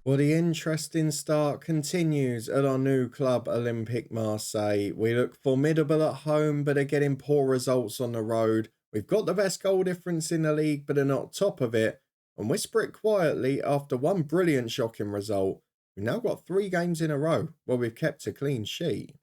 Well, the interesting start continues at our new club, Olympique Marseille. We look formidable at home, but are getting poor results on the road. We've got the best goal difference in the league, but are not top of it. And whisper it quietly, after one brilliant shocking result, we've now got 3 games in a row where we've kept a clean sheet.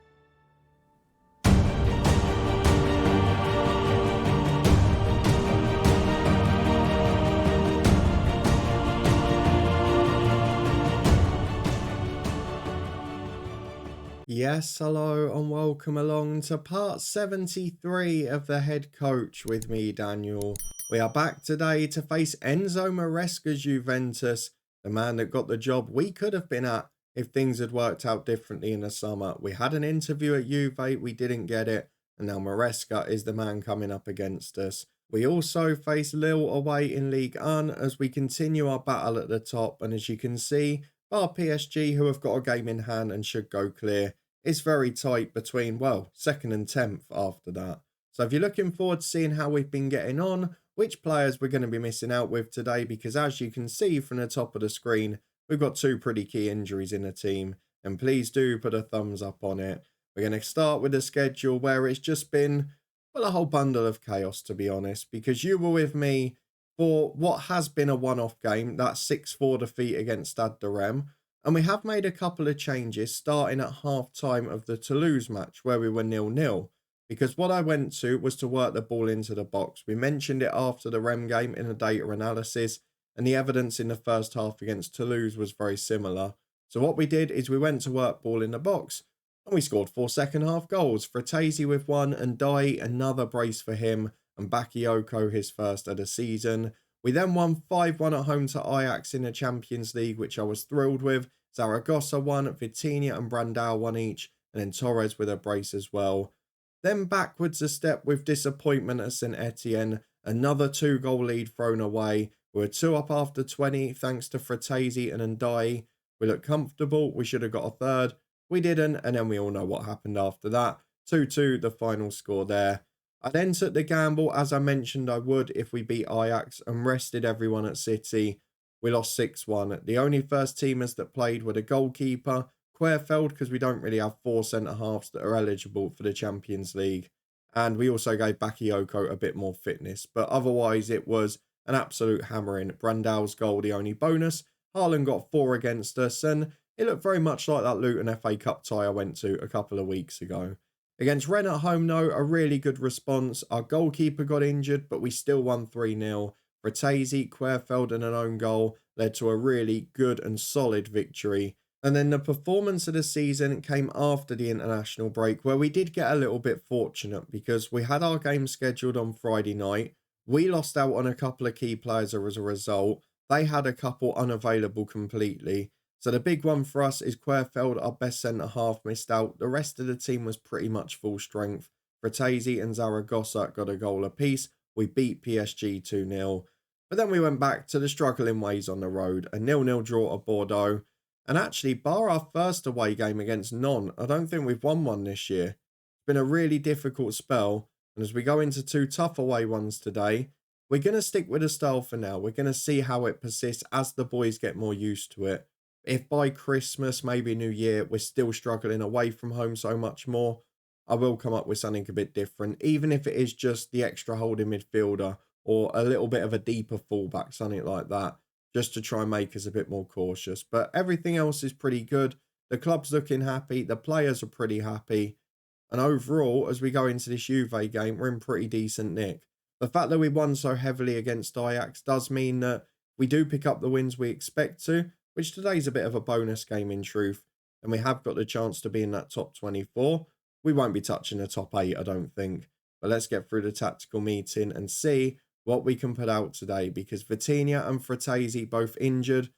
Yes, hello, and welcome along to part 73 of the head coach with me, Daniel. We are back today to face Enzo Maresca's Juventus, the man that got the job we could have been at if things had worked out differently in the summer. We had an interview at Juve, we didn't get it, and now Maresca is the man coming up against us. We also face Lille away in Ligue 1 as we continue our battle at the top, and as you can see, bar PSG, who have got a game in hand and should go clear, it's very tight between, well, 2nd and 10th after that. So if you're looking forward to seeing how we've been getting on, which players we're going to be missing out with today, because as you can see from the top of the screen, we've got 2 pretty key injuries in the team, and please do put a thumbs up on it. We're going to start with a schedule where it's just been, well, a whole bundle of chaos, to be honest, because you were with me for what has been a one-off game, that 6-4 defeat against Stade de Reims. And we have made a couple of changes starting at half-time of the Toulouse match where we were 0-0. Because what I went to was to work the ball into the box. We mentioned it after the Rem game in a data analysis, and the evidence in the first half against Toulouse was very similar. So what we did is we went to work ball in the box, and we scored 4 second-half goals. Fratesi with 1, and Dai another brace for him, and Bakayoko his first of the season. We then won 5-1 at home to Ajax in the Champions League, which I was thrilled with. Zaragoza won, Vitinha and Brandao won each, and then Torres with a brace as well. Then backwards a step with disappointment at St Etienne, another 2-goal lead thrown away. We were 2 up after 20 thanks to Fratesi and Ndai. We looked comfortable, we should have got a third. We didn't, and then we all know what happened after that. 2-2 the final score there. I then took the gamble, as I mentioned I would if we beat Ajax, and rested everyone at City. We lost 6-1. The only first teamers that played were the goalkeeper, Querfeld, because we don't really have 4 centre-halves that are eligible for the Champions League. And we also gave Bakayoko a bit more fitness. But otherwise, it was an absolute hammering. Brandao's goal, the only bonus. Haaland got 4 against us, and it looked very much like that Luton FA Cup tie I went to a couple of weeks ago. Against Rennes at home, though, a really good response. Our goalkeeper got injured, but we still won 3-0. Fratesi, Querfeld and an own goal led to a really good and solid victory. And then the performance of the season came after the international break, where we did get a little bit fortunate because we had our game scheduled on Friday night. We lost out on a couple of key players as a result. They had a couple unavailable completely. So the big one for us is Querfeld, our best centre-half, missed out. The rest of the team was pretty much full strength. Fratesi and Zaragoza got a goal apiece. We beat PSG 2-0. But then we went back to the struggling ways on the road. A 0-0 draw at Bordeaux. And actually, bar our first away game against Nantes, I don't think we've won one this year. It's been a really difficult spell. And as we go into 2 tough away ones today, we're going to stick with the style for now. We're going to see how it persists as the boys get more used to it. If by Christmas, maybe New Year, we're still struggling away from home so much more, I will come up with something a bit different, even if it is just the extra holding midfielder or a little bit of a deeper fullback, something like that, just to try and make us a bit more cautious. But everything else is pretty good. The club's looking happy. The players are pretty happy. And overall, as we go into this Juve game, we're in pretty decent nick. The fact that we won so heavily against Ajax does mean that we do pick up the wins we expect to, which today's a bit of a bonus game in truth, and we have got the chance to be in that top 24. We won't be touching the top 8, I don't think. But let's get through the tactical meeting and see what we can put out today, because Vitinha and Fratesi both injured.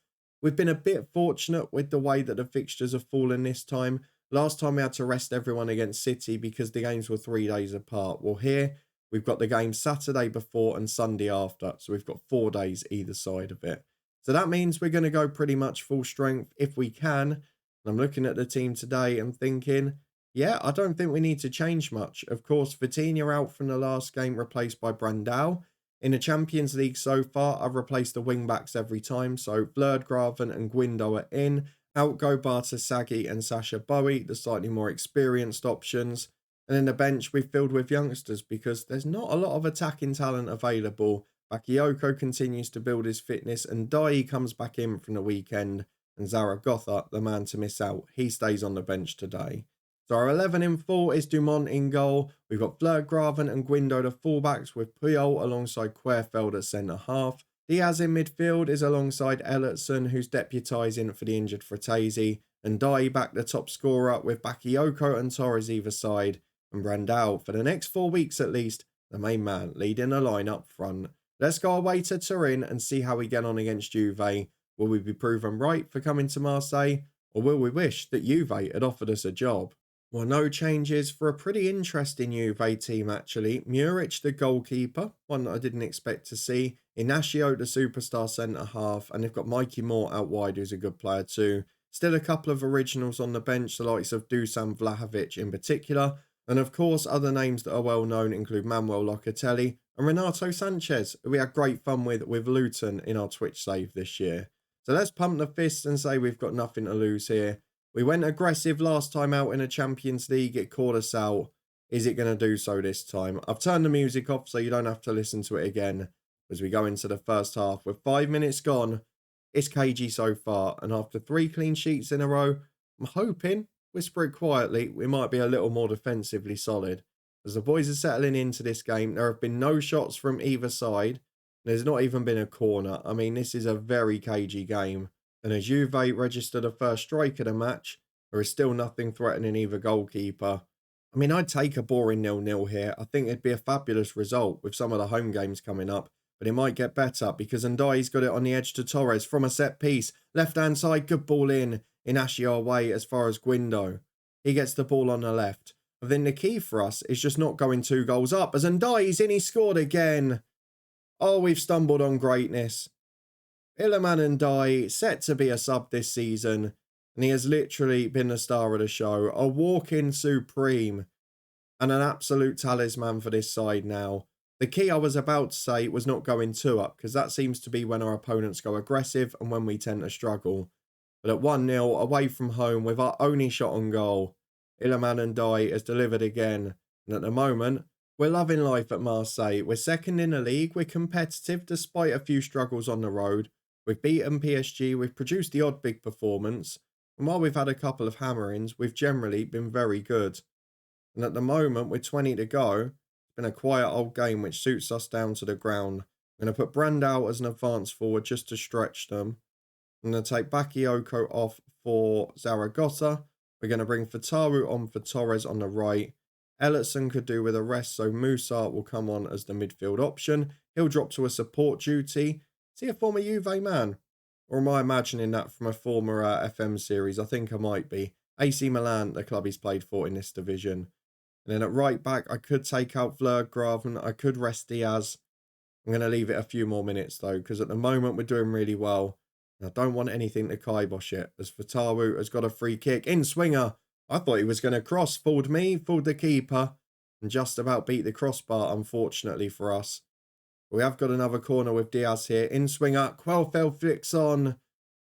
We've been a bit fortunate with the way that the fixtures have fallen this time. Last time we had to rest everyone against City because the games were 3 days apart. Well, here we've got the game Saturday before and Sunday after, so we've got 4 days either side of it. So that means we're going to go pretty much full strength if we can. And I'm looking at the team today and thinking, yeah, I don't think we need to change much. Of course, Vitinha out from the last game, replaced by Brandao. In the Champions League so far, I've replaced the wing-backs every time, so Graven and Guindo are in. Out go Bartasaghi and Sasha Bowie, the slightly more experienced options. And in the bench, we've filled with youngsters because there's not a lot of attacking talent available. Bakayoko continues to build his fitness, and Dai comes back in from the weekend. And Zaragoza, the man to miss out, he stays on the bench today. So our 11 in full is Dumont in goal. We've got Graven and Guindo the fullbacks, with Puyol alongside Querfeld at centre-half. Diaz in midfield is alongside Ellertson, who's deputising for the injured Fratesi. And Dai back the top scorer, with Bakayoko and Torres either side. And Brandao, for the next 4 weeks at least, the main man leading the line up front. Let's go away to Turin and see how we get on against Juve. Will we be proven right for coming to Marseille? Or will we wish that Juve had offered us a job? Well, no changes for a pretty interesting Juve team, actually. Muric, the goalkeeper, one that I didn't expect to see. Inacio, the superstar centre-half. And they've got Mikey Moore out wide, who's a good player too. Still a couple of originals on the bench, the likes of Dusan Vlahovic in particular. And of course, other names that are well known include Manuel Locatelli and Renato Sanchez, who we had great fun with Luton in our Twitch save this year. So let's pump the fists and say we've got nothing to lose here. We went aggressive last time out in a Champions League. It caught us out. Is it going to do so this time? I've turned the music off so you don't have to listen to it again as we go into the first half. With 5 minutes gone, it's cagey so far. And after 3 clean sheets in a row, I'm hoping, whisper it quietly, we might be a little more defensively solid. As the boys are settling into this game, there have been no shots from either side. There's not even been a corner. I mean, this is a very cagey game. And as Juve register the first strike of the match, there is still nothing threatening either goalkeeper. I mean, I'd take a boring 0-0 here. I think it'd be a fabulous result with some of the home games coming up. But it might get better because Ndai's got it on the edge to Torres from a set piece. Left-hand side, good ball in Ashiar way as far as Guindo. He gets the ball on the left. But then the key for us is just not going 2 goals up. As Ndai's in, he scored again. Oh, we've stumbled on greatness. Iliman Ndai, set to be a sub this season, and he has literally been the star of the show. A walk-in supreme and an absolute talisman for this side now. The key I was about to say was not going 2 up, because that seems to be when our opponents go aggressive and when we tend to struggle. But at 1-0, away from home with our only shot on goal, Iliman Ndai has delivered again, and at the moment, we're loving life at Marseille. We're second in the league. We're competitive despite a few struggles on the road. We've beaten PSG. We've produced the odd big performance. And while we've had a couple of hammerings, we've generally been very good. And at the moment, with 20 to go, it's been a quiet old game which suits us down to the ground. I'm going to put Brandao as an advance forward just to stretch them. I'm going to take Bakayoko off for Zaragoza. We're going to bring Fatawu on for Torres on the right. Ellertson could do with a rest, so Musa will come on as the midfield option. He'll drop to a support duty. Is he a former Juve man? Or am I imagining that from a former FM series? I think I might be. AC Milan, the club he's played for in this division. And then at right back, I could take out Graven. I could rest Diaz. I'm going to leave it a few more minutes though, because at the moment we're doing really well. And I don't want anything to kibosh it, as Fatawu has got a free kick. In swinger. I thought he was going to cross. Fooled me, fooled the keeper. And just about beat the crossbar, unfortunately for us. We have got another corner with Diaz here. In swinger, Quellfeld flicks on.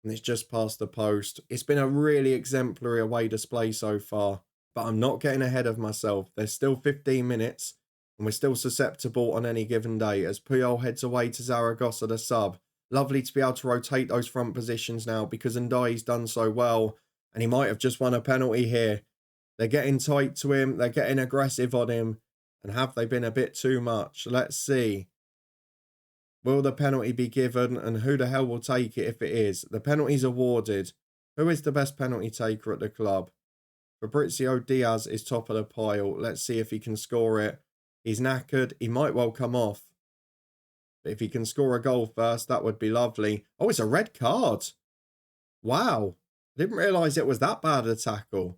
And it's just past the post. It's been a really exemplary away display so far. But I'm not getting ahead of myself. There's still 15 minutes. And we're still susceptible on any given day. As Puyol heads away to Zaragoza, the sub. Lovely to be able to rotate those front positions now, because Ndai's done so well. And he might have just won a penalty here. They're getting tight to him. They're getting aggressive on him. And have they been a bit too much? Let's see. Will the penalty be given? And who the hell will take it if it is? The penalty's awarded. Who is the best penalty taker at the club? Fabrizio Diaz is top of the pile. Let's see if he can score it. He's knackered. He might well come off. But if he can score a goal first, that would be lovely. Oh, it's a red card. Wow. I didn't realise it was that bad a tackle.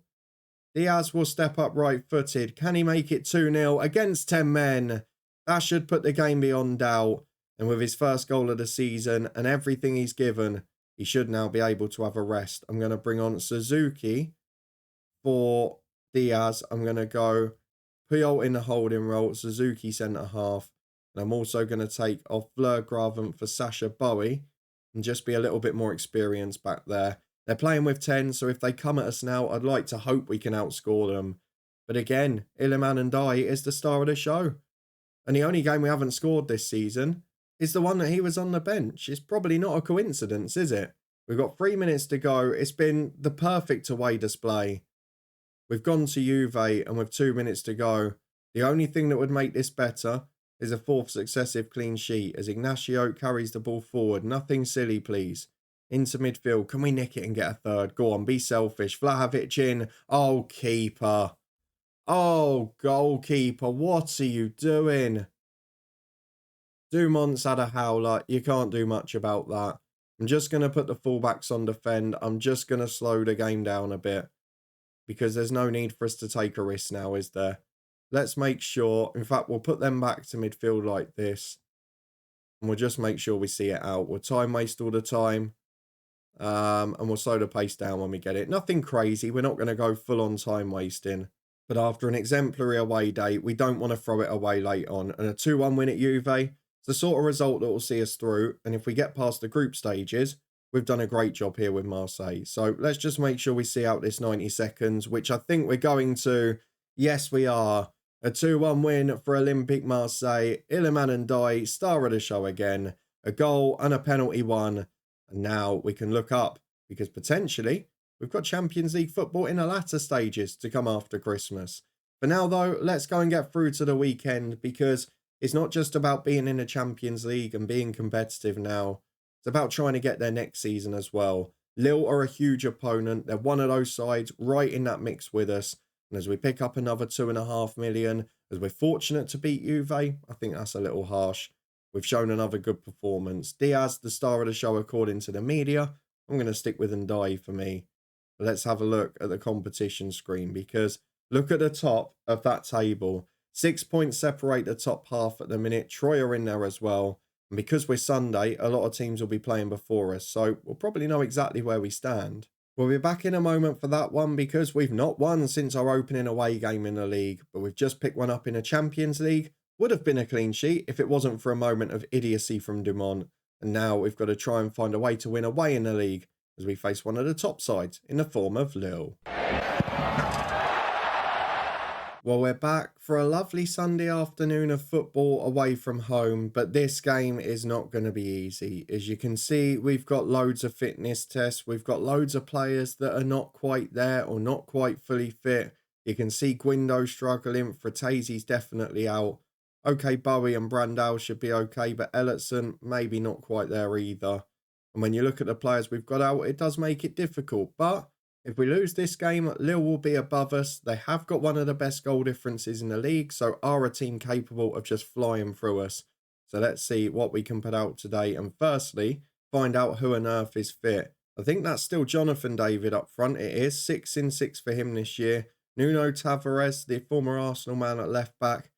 Diaz will step up right-footed. Can he make it 2-0 against 10 men? That should put the game beyond doubt. And with his first goal of the season and everything he's given, he should now be able to have a rest. I'm going to bring on Suzuki for Diaz. I'm going to go Puyol in the holding role, Suzuki centre-half. And I'm also going to take off Fleur Gravant for Sasha Bowie and just be a little bit more experienced back there. They're playing with 10, so if they come at us now, I'd like to hope we can outscore them. But again, Iliman Ndiaye is the star of the show. And the only game we haven't scored this season is the one that he was on the bench. It's probably not a coincidence, is it? We've got 3 minutes to go. It's been the perfect away display. We've gone to Juve, and with 2 minutes to go, the only thing that would make this better is a fourth successive clean sheet as Ignacio carries the ball forward. Nothing silly, please. Into midfield. Can we nick it and get a third? Go on, be selfish. Vlahovic in. Oh, keeper. Oh, goalkeeper. What are you doing? Dumont's had a howler. You can't do much about that. I'm just going to put the fullbacks on defend. I'm just going to slow the game down a bit because there's no need for us to take a risk now, is there? Let's make sure. In fact, we'll put them back to midfield like this. And we'll just make sure we see it out. We'll time waste all the time. And we'll slow the pace down when we get it. Nothing crazy. We're not going to go full on time wasting. But after an exemplary away day, we don't want to throw it away late on. And a 2-1 win at Juve, it's the sort of result that will see us through. And if we get past the group stages, we've done a great job here with Marseille. So let's just make sure we see out this 90 seconds, which I think we're going to. Yes, we are. A 2-1 win for Olympique Marseille. Iliman Ndiaye, star of the show again. A goal and a penalty won. And now we can look up because potentially we've got Champions League football in the latter stages to come after Christmas. For now, though, let's go and get through to the weekend because it's not just about being in the Champions League and being competitive now. It's about trying to get there next season as well. Lille are a huge opponent. They're one of those sides right in that mix with us. And as we pick up another 2.5 million, as we're fortunate to beat Juve, I think that's a little harsh. We've shown another good performance. Diaz, the star of the show according to the media. I'm going to stick with Ndiaye for me. But let's have a look at the competition screen because look at the top of that table. 6 points separate the top half at the minute. Troy are in there as well. And because we're Sunday, a lot of teams will be playing before us. So we'll probably know exactly where we stand. We'll be back in a moment for that one because we've not won since our opening away game in the league. But we've just picked one up in a Champions League. Would have been a clean sheet if it wasn't for a moment of idiocy from Dumont. And now we've got to try and find a way to win away in the league as we face one of the top sides in the form of Lille. Well, we're back for a lovely Sunday afternoon of football away from home, but this game is not going to be easy. As you can see, we've got loads of fitness tests. We've got loads of players that are not quite there or not quite fully fit. You can see Guindo struggling. Fratese's definitely out. Okay, Bowie and Brandao should be okay, but Ellertson maybe not quite there either. And when you look at the players we've got out, it does make it difficult. But if we lose this game, Lille will be above us. They have got one of the best goal differences in the league, so are a team capable of just flying through us. So let's see what we can put out today. And firstly, find out who on earth is fit. I think that's still Jonathan David up front. It is 6 in 6 for him this year. Nuno Tavares, the former Arsenal man at left back.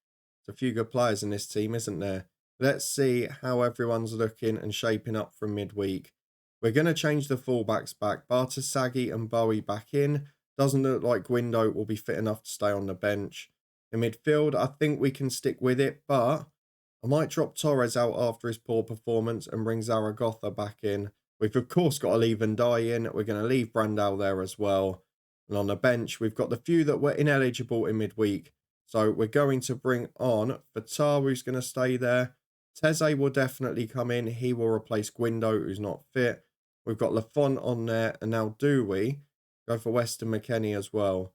There's a few good players in this team, isn't there? Let's see how everyone's looking and shaping up from midweek. We're going to change the fullbacks back. Bartasaghi and Bowie back in. Doesn't look like Guindo will be fit enough to stay on the bench. In midfield, I think we can stick with it, but I might drop Torres out after his poor performance and bring Zaragoza back in. We've, of course, got to leave Ndiaye in. We're going to leave Brandao there as well. And on the bench, we've got the few that were ineligible in midweek. So we're going to bring on Fatah, who's going to stay there. Teze will definitely come in. He will replace Guindo, who's not fit. We've got Lafont on there. And now do we go for Weston McKennie as well?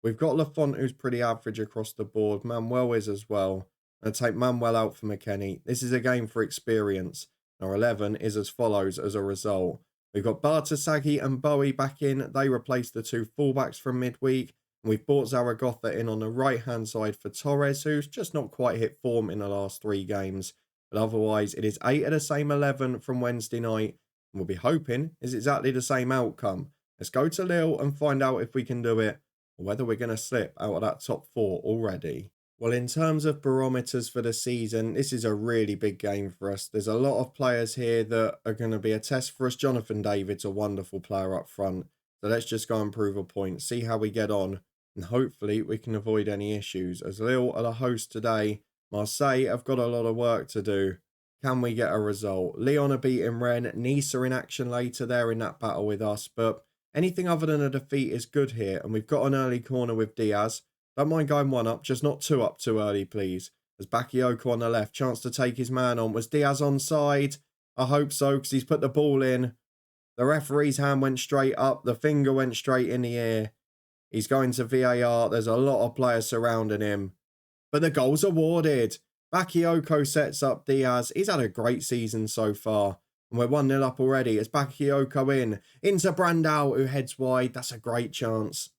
We've got Lafont, who's pretty average across the board. Manuel is as well. And take Manuel out for McKennie. This is a game for experience. Our 11 is as follows as a result. We've got Bartasaghi and Bowie back in. They replace the two fullbacks from midweek. And we've brought Zaragoza in on the right-hand side for Torres, who's just not quite hit form in the last 3 games. But otherwise, it is 8 of the same 11 from Wednesday night. And we'll be hoping it's exactly the same outcome. Let's go to Lille and find out if we can do it, or whether we're going to slip out of that top 4 already. Well, in terms of barometers for the season, this is a really big game for us. There's a lot of players here that are going to be a test for us. Jonathan David's a wonderful player up front. So let's just go and prove a point, see how we get on, and hopefully we can avoid any issues. As Lille are the host today, Marseille have got a lot of work to do. Can we get a result? Lyon are beating Rennes. Nice are in action later. They're in that battle with us. But anything other than a defeat is good here. And we've got an early corner with Diaz. Don't mind going one up, just not two up too early, please. There's Bakayoko on the left. Chance to take his man on. Was Diaz onside? I hope so, because he's put the ball in. The referee's hand went straight up. The finger went straight in the air. He's going to VAR. There's a lot of players surrounding him. But the goal's awarded. Bakayoko sets up Diaz. He's had a great season so far. And we're 1-0 up already. It's Bakayoko in. Into Brandao, who heads wide. That's a great chance.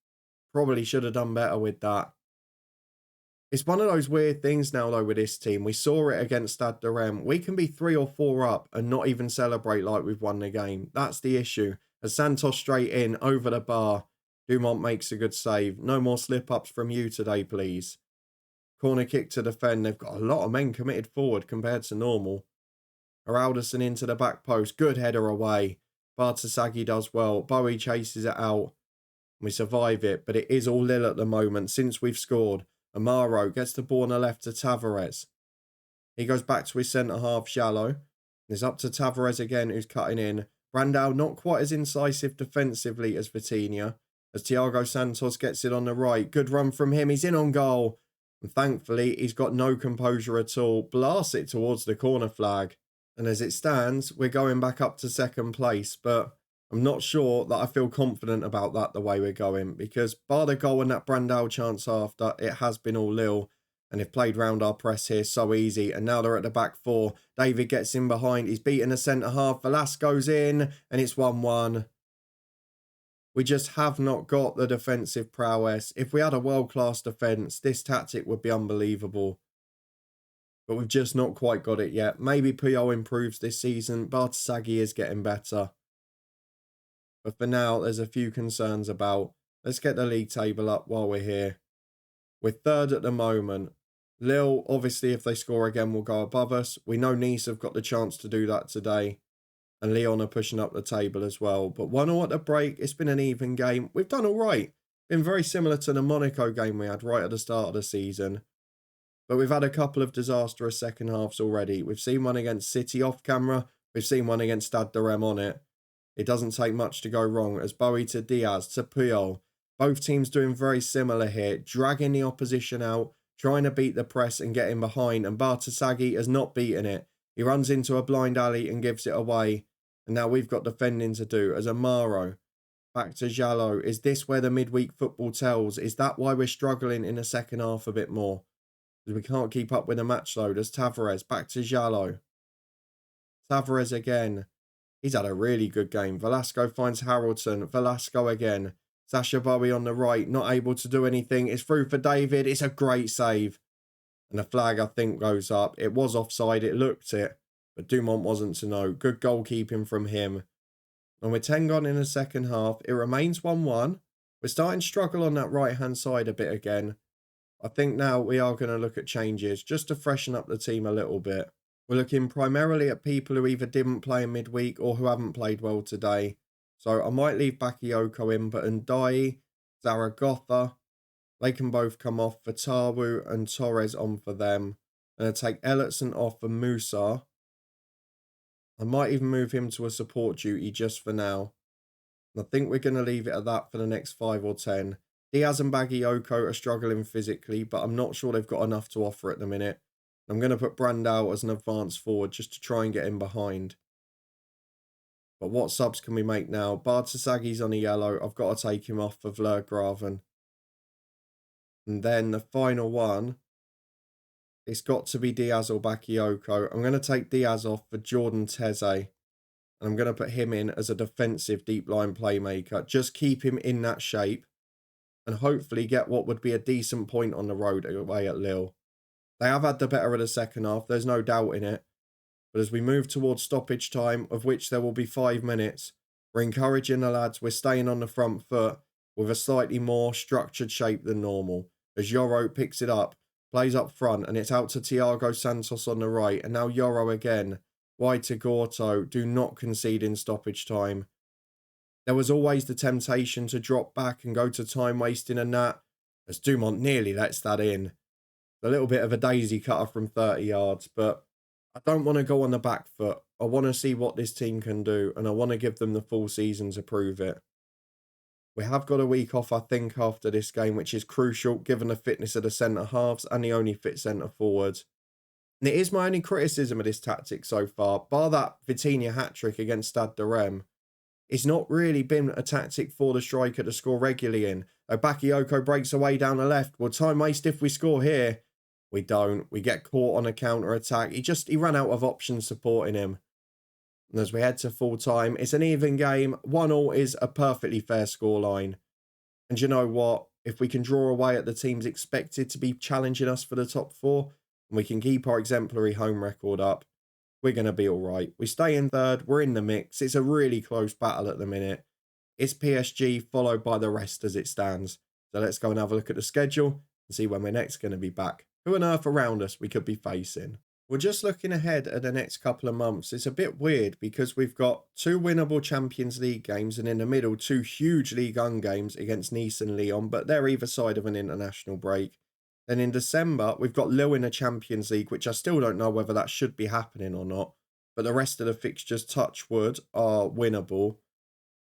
Probably should have done better with that. It's one of those weird things now, though, with this team. We saw it against Stade de Rennes. We can be 3 or 4 up and not even celebrate like we've won the game. That's the issue. As Santos straight in, over the bar. Dumont makes a good save. No more slip-ups from you today, please. Corner kick to defend. They've got a lot of men committed forward compared to normal. Aralderson into the back post. Good header away. Bartasaghi does well. Bowie chases it out. We survive it, but it is all Lille at the moment since we've scored. Amaro gets the ball on the left to Tavares. He goes back to his centre-half, Jallo. It's up to Tavares again, who's cutting in. Brandao not quite as incisive defensively as Vitinha. As Thiago Santos gets it on the right. Good run from him. He's in on goal. And thankfully, he's got no composure at all. Blasts it towards the corner flag. And as it stands, we're going back up to second place. But I'm not sure that I feel confident about that the way we're going. Because bar the goal and that Brandao chance after, it has been all Lille. And they've played round our press here so easy. And now they're at the back 4. David gets in behind. He's beaten the centre-half. Velasco's in. And it's 1-1. We just have not got the defensive prowess. If we had a world-class defence, this tactic would be unbelievable. But we've just not quite got it yet. Maybe Puyol improves this season. Bartasaghi is getting better. But for now, there's a few concerns about. Let's get the league table up while we're here. We're 3rd at the moment. Lille, obviously, if they score again, will go above us. We know Nice have got the chance to do that today. And Lyon are pushing up the table as well. But 1-1 at the break. It's been an even game. We've done all right. Been very similar to the Monaco game we had right at the start of the season. But we've had a couple of disastrous second halves already. We've seen one against City off camera. We've seen one against Stade de Rennes on it. It doesn't take much to go wrong. As Bowie to Diaz to Puyol. Both teams doing very similar here. Dragging the opposition out. Trying to beat the press and get in behind. And Bartasaghi has not beaten it. He runs into a blind alley and gives it away. And now we've got defending to do. As Amaro, back to Jallo. Is this where the midweek football tells? Is that why we're struggling in the second half a bit more? Because we can't keep up with the match load. As Tavares, back to Jallo. Tavares again. He's had a really good game. Velasco finds Haraldson. Velasco again. Sasha Bowie on the right, not able to do anything. It's through for David. It's a great save. And the flag, I think, goes up. It was offside. It looked it. But Dumont wasn't to know. Good goalkeeping from him. And we're 10 gone in the second half. It remains 1-1. We're starting to struggle on that right-hand side a bit again. I think now we are going to look at changes just to freshen up the team a little bit. We're looking primarily at people who either didn't play in midweek or who haven't played well today. So I might leave Bakayoko in, but Ndai, Zaragoza, they can both come off for Tawu and Torres on for them. And I take Ellertson off for Musa. I might even move him to a support duty just for now. And I think we're going to leave it at that for the next 5 or 10. Diaz and Bakayoko are struggling physically, but I'm not sure they've got enough to offer at the minute. I'm going to put Brandao as an advance forward just to try and get in behind. But what subs can we make now? Bartasaghi's on a yellow. I've got to take him off for Vlergraven. And then the final one. It's got to be Diaz or Bakayoko. I'm going to take Diaz off for Jordan Teze. And I'm going to put him in as a defensive deep line playmaker. Just keep him in that shape. And hopefully get what would be a decent point on the road away at Lille. They have had the better of the second half. There's no doubt in it. But as we move towards stoppage time, of which there will be 5 minutes, we're encouraging the lads. We're staying on the front foot with a slightly more structured shape than normal. As Yoro picks it up, plays up front, and it's out to Thiago Santos on the right. And now Yoro again. Wide to Gorto. Do not concede in stoppage time. There was always the temptation to drop back and go to time wasting and that. As Dumont nearly lets that in. A little bit of a daisy cutter from 30 yards, but I don't want to go on the back foot. I want to see what this team can do, and I want to give them the full season to prove it. We have got a week off, I think, after this game, which is crucial given the fitness of the centre-halves and the only fit centre-forwards. And it is my only criticism of this tactic so far, bar that Vitinha hat-trick against Stade de Reims. It's not really been a tactic for the striker to score regularly in. Bakayoko breaks away down the left. Will time waste if we score here? We don't. We get caught on a counter-attack. He ran out of options supporting him. And as we head to full-time, it's an even game. 1-1 is a perfectly fair scoreline. And you know what? If we can draw away at the teams expected to be challenging us for the top four, and we can keep our exemplary home record up, we're going to be all right. We stay in third. We're in the mix. It's a really close battle at the minute. It's PSG followed by the rest as it stands. So let's go and have a look at the schedule and see when we're next going to be back. Who on earth around us we could be facing? We're just looking ahead at the next couple of months. It's a bit weird because we've got 2 winnable Champions League games and in the middle 2 huge Ligue 1 games against Nice and Lyon, but they're either side of an international break. Then in December, we've got Lille in the Champions League, which I still don't know whether that should be happening or not. But the rest of the fixtures, touch wood, are winnable.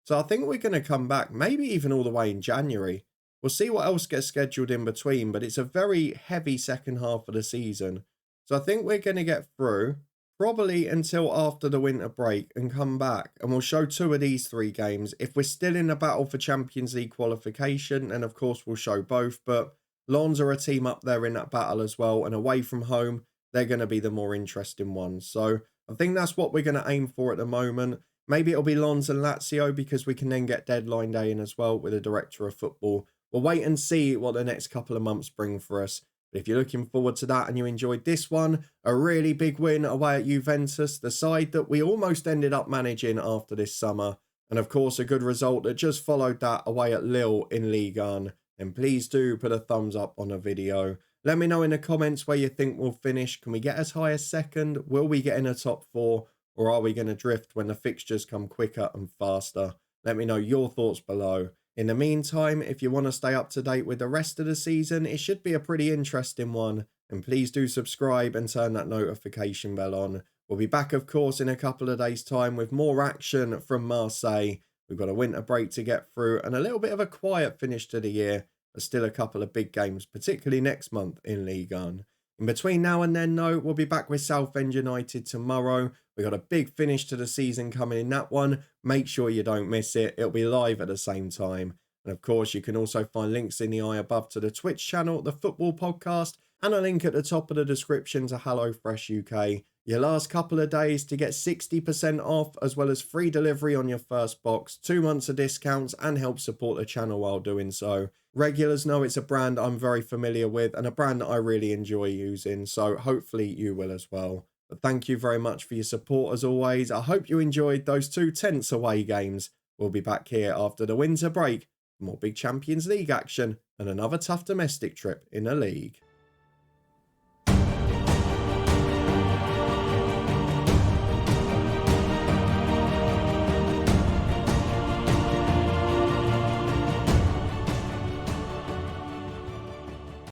So I think we're going to come back, maybe even all the way in January. We'll see what else gets scheduled in between, but it's a very heavy second half of the season. So I think we're going to get through probably until after the winter break and come back. And we'll show 2 of these 3 games. If we're still in the battle for Champions League qualification, and of course we'll show both, but Lens are a team up there in that battle as well, and away from home, they're going to be the more interesting ones. So I think that's what we're going to aim for at the moment. Maybe it'll be Lens and Lazio because we can then get deadline day in as well with the director of football. We'll wait and see what the next couple of months bring for us. But if you're looking forward to that and you enjoyed this one, a really big win away at Juventus, the side that we almost ended up managing after this summer. And of course, a good result that just followed that away at Lille in Ligue 1. And please do put a thumbs up on the video. Let me know in the comments where you think we'll finish. Can we get as high as second? Will we get in a top 4? Or are we going to drift when the fixtures come quicker and faster? Let me know your thoughts below. In the meantime, if you want to stay up to date with the rest of the season, it should be a pretty interesting one. And please do subscribe and turn that notification bell on. We'll be back, of course, in a couple of days' time with more action from Marseille. We've got a winter break to get through and a little bit of a quiet finish to the year, but still a couple of big games, particularly next month in Ligue 1. In between now and then, though, we'll be back with Southend United tomorrow. We've got a big finish to the season coming in that one. Make sure you don't miss it. It'll be live at the same time. And of course, you can also find links in the eye above to the Twitch channel, the Football Podcast, and a link at the top of the description to HelloFresh UK. Your last couple of days to get 60% off, as well as free delivery on your first box, 2 months of discounts, and help support the channel while doing so. Regulars know it's a brand I'm very familiar with and a brand that I really enjoy using, so hopefully you will as well. But thank you very much for your support as always. I hope you enjoyed those 2 tense away games. We'll be back here after the winter break for more big Champions League action and another tough domestic trip in the league.